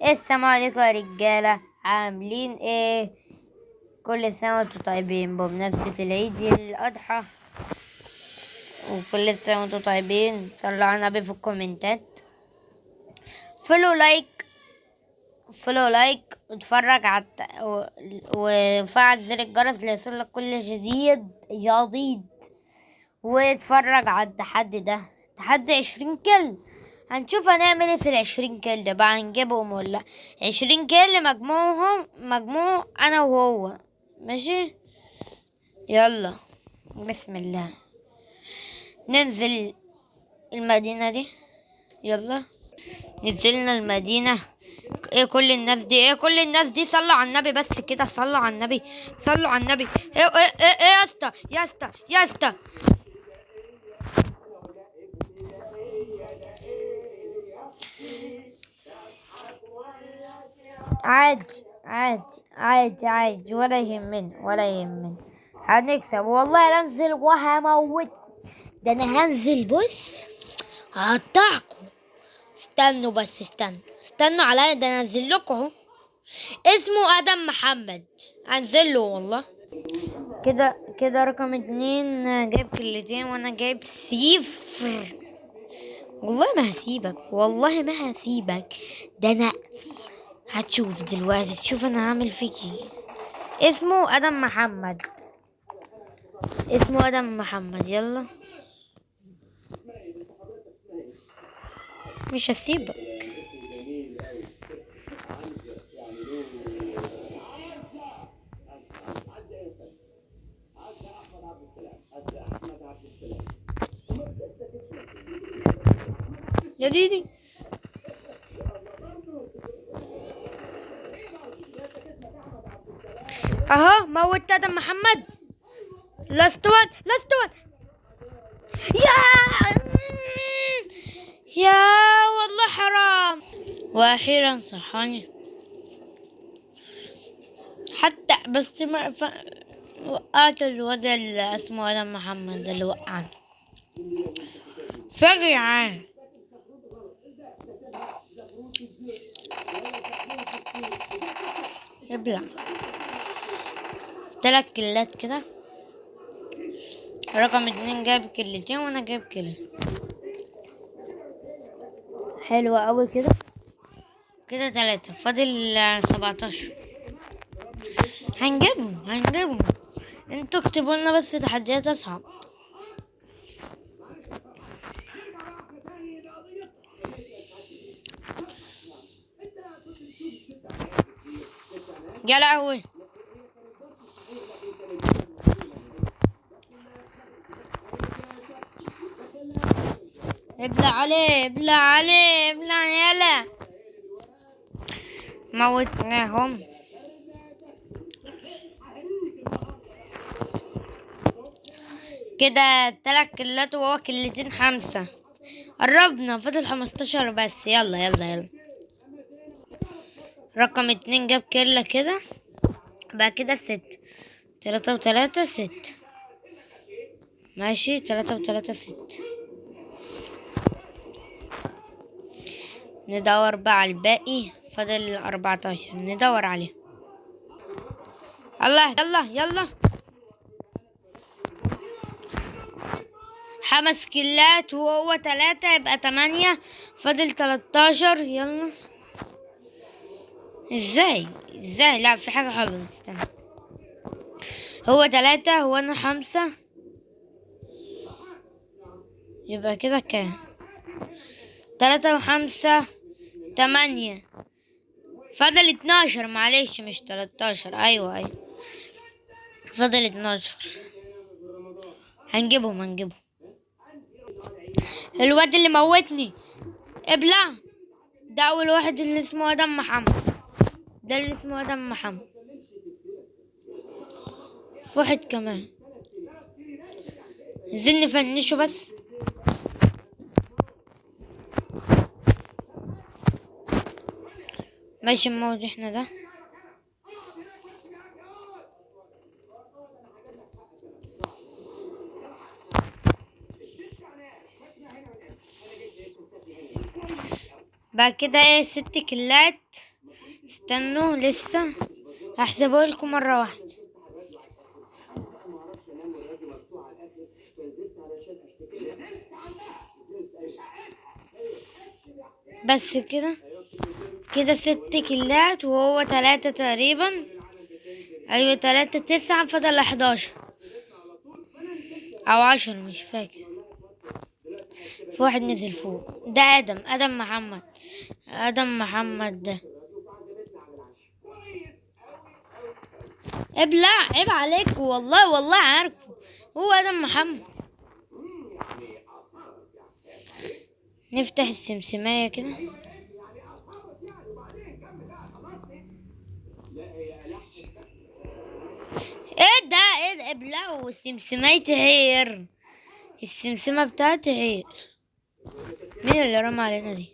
السلام عليكم يا رجالة، عاملين ايه؟ كل سنة وانتم طيبين بمناسبة العيد الأضحى، وكل سنة وانتم طيبين. صلوا على النبي في الكومنتات، فولو لايك واتفرج على وفعل زر الجرس ليصلك كل جديد. واتفرج على التحدي ده، تحدي 20 كل. هنشوف هنعمل ايه في ال20 كل ده بقى، هنجيبهم ولا 20 كل مجموع انا وهو. ماشي، يلا بسم الله ننزل المدينة دي. يلا نزلنا المدينة. ايه كل الناس دي صلوا على النبي، بس كده صلوا على النبي. ايه يا اسطى. عادي ولا يهمني. هنكسب والله. هنزل وهموت. ده انا هنزل، بص هقطعكم. استنوا عليا، ده انا هنزل لكم اهو. اسمه ادم محمد، هنزل له والله. كده رقم 2 جايب كلتين وانا جايب صفر. والله ما هسيبك. ده انا هتشوف دلوقتي، تشوف انا هعمل فيك ايه. اسمه ادم محمد. يلا مش هسيبك. يا ديدي، اهو موت ادم محمد. لاست وان. يا والله حرام. واخيرا صحاني حتى، بس ما وقعت الواد اللي اسمه ادم محمد اللي وقعني. فجري عاد. ابلع 3 كيلات كده. رقم 2 جايب كيلتين وانا جايب كيلو. حلوة اوي كده 3 فاضل 17. هنجيبهم. انتوا اكتبوا لنا بس تحديات اصعب. يا لهوي، ابلع عليه يلا. موتناهم. كده 3 كيلات وهو كيلتين 5. قربنا، فاضل 15 بس. يلا. رقم 2 جاب كيلة كده، بقى كده 6. 3 و3 6. ماشي، 3 و3 6. ندور بقى على الباقي، فاضل 14 ندور عليه. الله، يلا 5 كيلات وهو 3 يبقى 8. فاضل 13. يلا. ازاي؟ لا، في حاجة حلوة. استنى. هو 3 وانا 5، يبقى كده كام؟ 3 و5 8. فاضل 12. معلش، مش 13. ايوه فاضل 12. هنجيبهم. الواد اللي موتني ابلع. ده اول واحد اللي اسمه ادم محمد. في واحد كمان، عايزين نفنشه بس. ماشي، نموت احنا ده. بعد كده 6 كيلات استنوا لسه، هحسبه لكم مرة واحدة. بس كده، كده 6 كيلات وهو 3 تقريبا. ايوه 3 9، فضل 11 او 10 مش فاكر. في واحد نزل فوق، ده ادم محمد. ادم محمد ده. ابلع، عيب عليك والله، والله عارفه، هو ادم محمد. نفتح السمسمية كده. ايه ده، ايه ده، ابلعوا السمسمية تهير. السمسمة بتاعتي تهير. مين اللي رمى علينا دي؟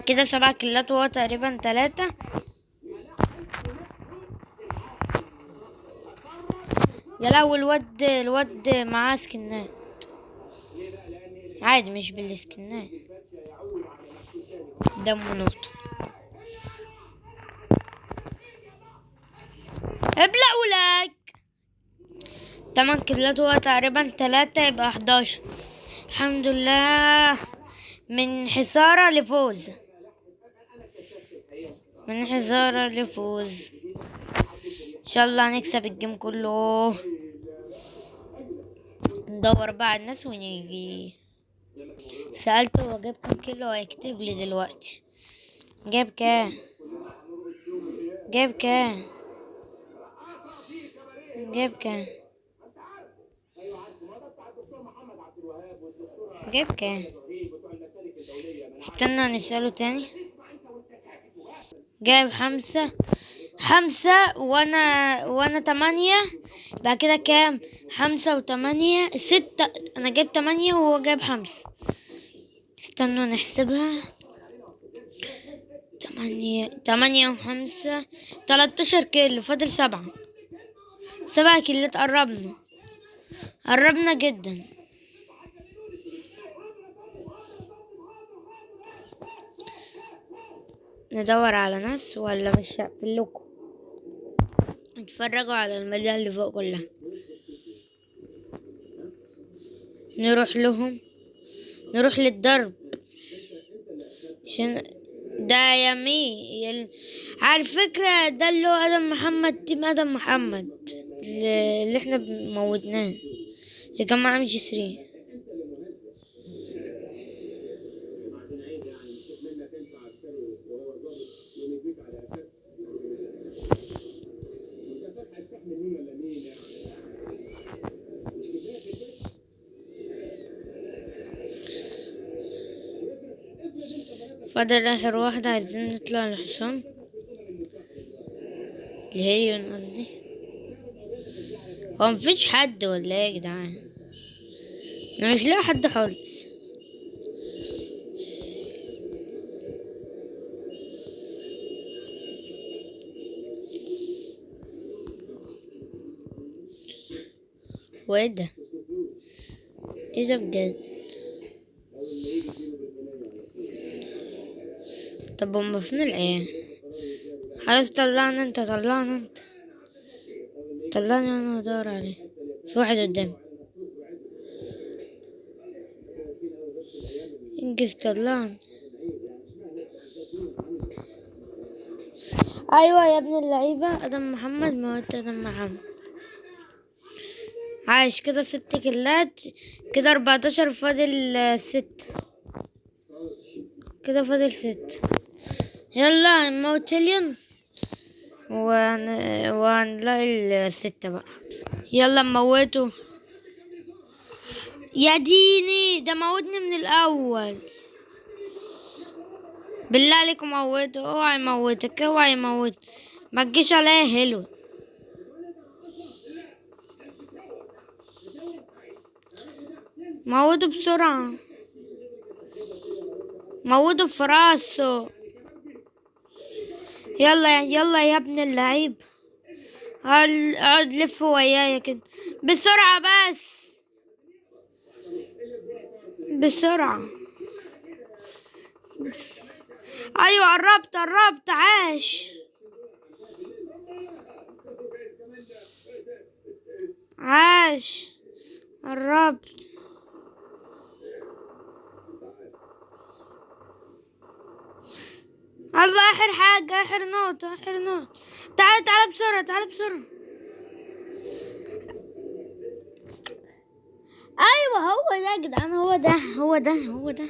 كده 7 كيلات وهو تقريبا 3. يا لهوي، الواد معاه سكنات عادي، مش بالسكنات. دمه نقطة. ابلعوا لك. 8 كيلات هو تقريبا 3، يبقى 11. الحمد لله، من خسارة لفوز، من خسارة لفوز. ان شاء الله هنكسب الجيم كله. ندور بقى على الناس ونيجي. سألته هو جاب كام كيلو، هيكتب لي دلوقتي. جاب كام؟ جاب كام؟ جاب كام؟ جاب كام؟ استنى نسأله تاني. جاب 5 وانا 8. بعد كده كام؟ 5 و8 6. انا جايب 8 وهو جايب 5. استنوا نحسبها. 8 و5 13 كيلو، فاضل 7 كيلات. قربنا جدا. ندور على ناس ولا مش هقفلكم؟ اتفرجوا على المدينة اللي فوق كلها. نروح لهم، نروح للضرب. عشان ده على فكرة ده اللي هو ادم محمد، تيم ادم محمد اللي احنا موتناه، اللي كان معاه مش 3. فاضل اخر واحدة، عايزين نطلع الحصان اللي هي قصدي. هو مفيش حد ولا ايه يا جدعان؟ انا مش لاقي حد خالص. وايه ده؟ ايه ده بجد؟ طب هما فين العيال؟ خلاص طلعنا انت، طلعنا انت، طلعني وانا ادور عليه. في واحد قدامي، انجز طلعني. ايوه يا ابن اللعيبة، ادم محمد موت ادم محمد. عايش كده 6 كيلات. كده 14، فاضل 6. كده فاضل 6. يلا نموت ليون وهنلاقي ال6 بقى. يلا نموته. يا ديني، ده موتني من الاول. بالله عليكم موته، اوعى يموتك، اوعى يموت. ما تجيش عليا هلو. موته بسرعة، موته في راسه. يلا يلا يا ابن اللعيب، اقعد لف ويايا كده بسرعة، بس بسرعة. ايوه قربت عاش. عاش قربت. الله اخر حاجة، اخر نقطة. تعال بسرعة. ايوه هو ده يا جدعان، هو ده.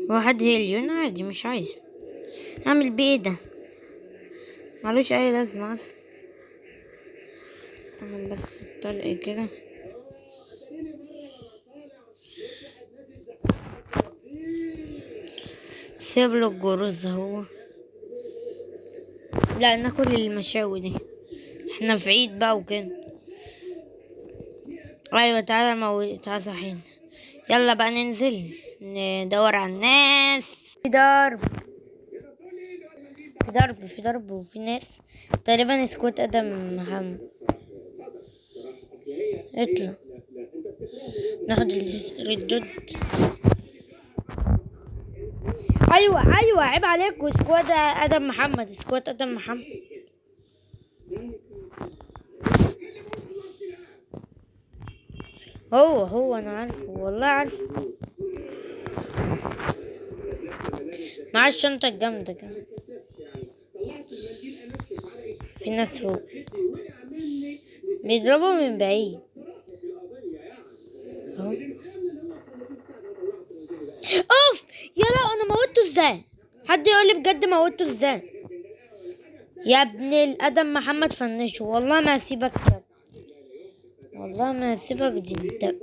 واحد هيليون عادي، مش عايز اعمل بيه إيه ده، ملوش اي لازمة اصلا. طبعا بس الطلق كده. سيب له الجروز هو. لا ناكل المشاوي دي، احنا في عيد بقى وكده. ايوه تعالى صحيح. يلا بقى ننزل ندور على الناس. في ضرب وفي ناس تقريبا سكوت ادم محمد. اطلع ناخد الردود. ايوه عيب عليك. سكواد ادم محمد. هو انا عارفه والله عارفه. مع الشنطة الجامدة كده. في ناس فوق بيضربوا من بعيد اهو. اوف يلا، انا موتته ازاي؟ حد يقول لي بجد موتته ازاي؟ يا ابن الادم محمد فنشه، والله ما هسيبك كده. والله ما هسيبك دي انت.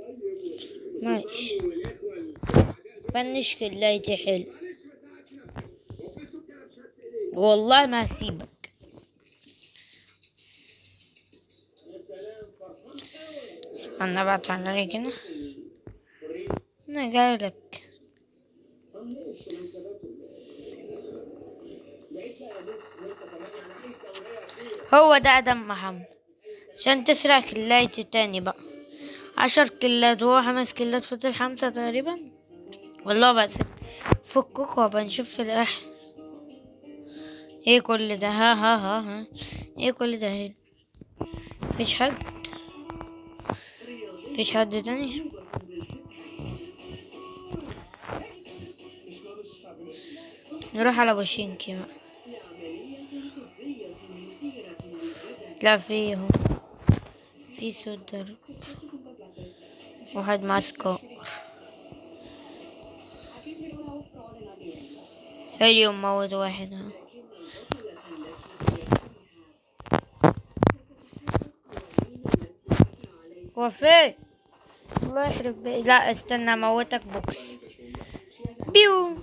ماشي فنش كلايتي حلو، والله ما هسيبك. استنى بقى تعالى كده، انا جايلك. هو ده ادم محمد. عشان تسرق كلايتي تاني بقى. 10 كيلات وهو 5 كيلات، فضل 5 تقريبا. والله بس فكوكوا بنشوف في الاخر. ايه كل ده؟ ها ايه كل ده؟ هنا مفيش حد تاني. نروح على بوشينكي بقى. لا فيه في سودر، واحد ماسكه اليوم موت واحد اهو. هو فين؟ الله يخرب بيت. لا استنى اموتك بوكس. بيو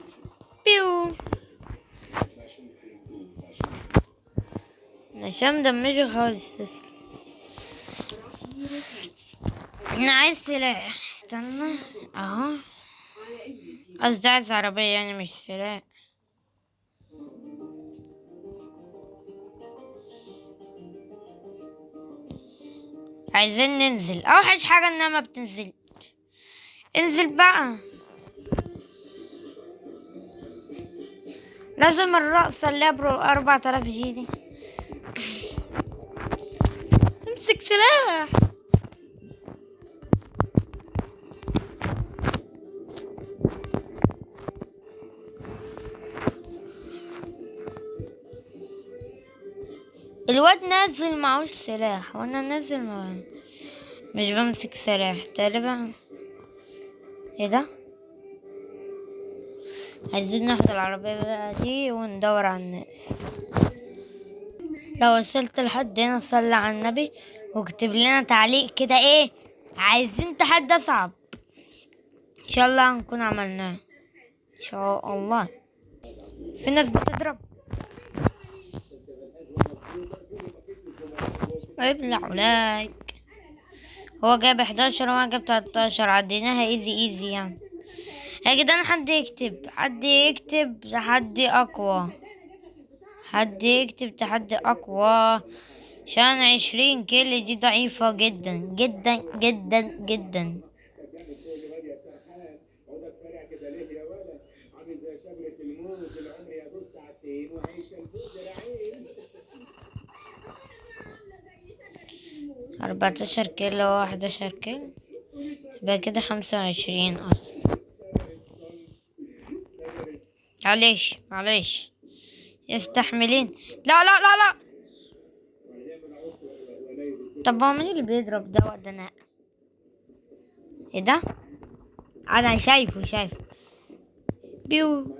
عشان دمجه خالص تسلم. انا عايز سلاح، استنى اهو. قصدي عايز عربية يعني مش سلاح. عايزين ننزل. اوحش حاجة انها ما بتنزل. انزل بقى. لازم الرقصة اللي برو 4000 جي دي. امسك سلاح. الواد نازل معوش سلاح وانا نازل مش بمسك سلاح تقريبا. ايه ده؟ عايزين ناخد العربية بقى دي وندور على الناس. لو وصلت لحد هنا صلي على النبي واكتب لنا تعليق كده ايه عايزين تحدي اصعب. ان شاء الله هنكون عملناه ان شاء الله. في ناس بتضرب. ابلع لايك هو جاب 11 وانا جاب 13، عديناها ايزي ايزي يعني. يا جدعان حد يكتب، حد يكتب تحدي اقوى، حد يكتب تحدي اقوى، عشان 20 كيلو دي ضعيفة جدا جدا جدا جدا. 14 كيلو و 11 كيلو، يبقى كده 25 اصلا. معلش معلش، يستحملين. لا لا لا لا. طب هو مين اللي بيضرب ده وقت؟ ايه ده؟ انا شايفه. بيو.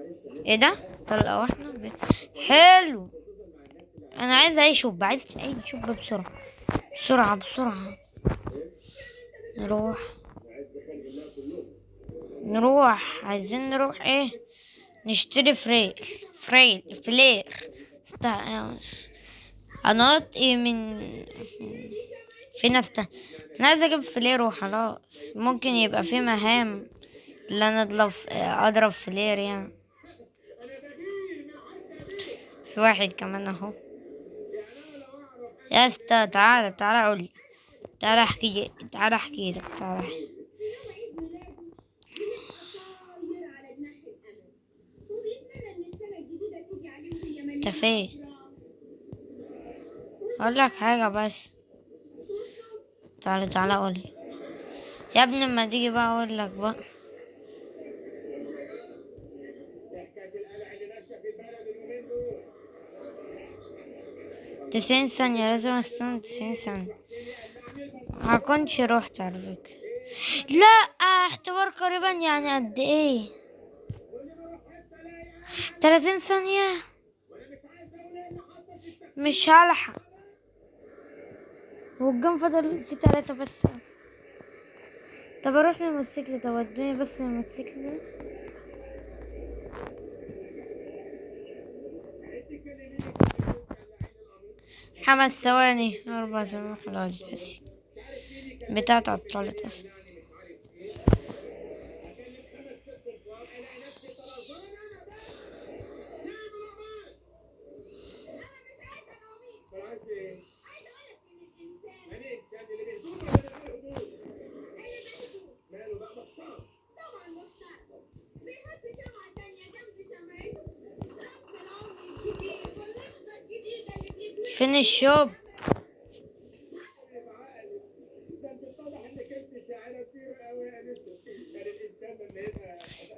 ايه ده؟ طلقة واحدة حلو. انا عايز اي شوب، عايز اي شوب بسرعة بسرعة بسرعة. نروح نروح، عايزين نروح ايه؟ نشتري فلير. اناط ايه من في ناس انا عايز اجيب فلير وخلاص. ممكن يبقى في مهام اللي انا اضرب فلير يعني. في واحد كمان اهو. يا اسطى تعالى قولي، تعالى احكي لك تعالى. انت فين؟ اقول لك حاجه بس. تعالى قولي يا ابني، ما تيجي بقى اقول لك بقى. 90 ثانية، لازم استنى 90 ثانية. ما كنتش روحت على فكرة. لا، اختبار قريبا يعني قد ايه؟ 30 ثانية. مش هلحق، والجيم فضل في 3 بس. طب اروح للموتوسيكل، طب ودوني بس للموتوسيكل. 5 ثواني 4 ثواني خلاص بس. بتاعت عطلت اصلا. فين الشوب؟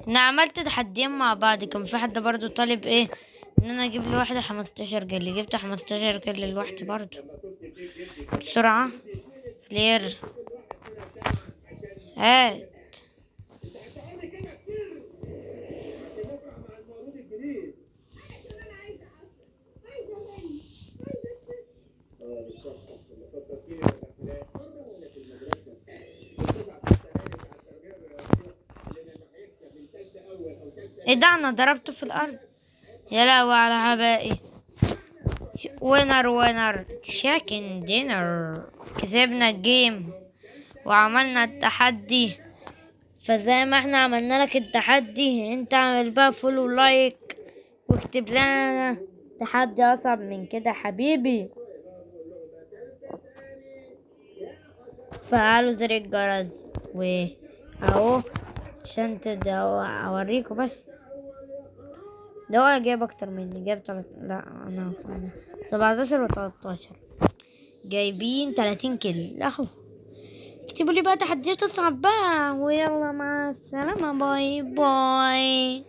انا عملت تحديين مع بعض، كان في حد برضو طالب ايه ان انا اجيب لوحدة 15 جلي، جبت 15 جلي لوحدي برضو. بسرعة فلير هات. ايه ده؟ انا ضربته في الارض. يا لهوي على عبائي. وينر تشيكن دينر. كسبنا الجيم وعملنا التحدي. فزي ما احنا عملنا لك التحدي، انت اعمل بقى فولو لايك واكتب لنا تحدي اصعب من كده حبيبي. فعلوا زر الجرس اهو عشان اوريكم بس. ده هو جايب اكتر مني، جايب لا انا 17 و13، جايبين 30 كيلو اهو. اكتبوا لي بقى تحديات اصعب بقى، ويلا مع السلامة، باي باي.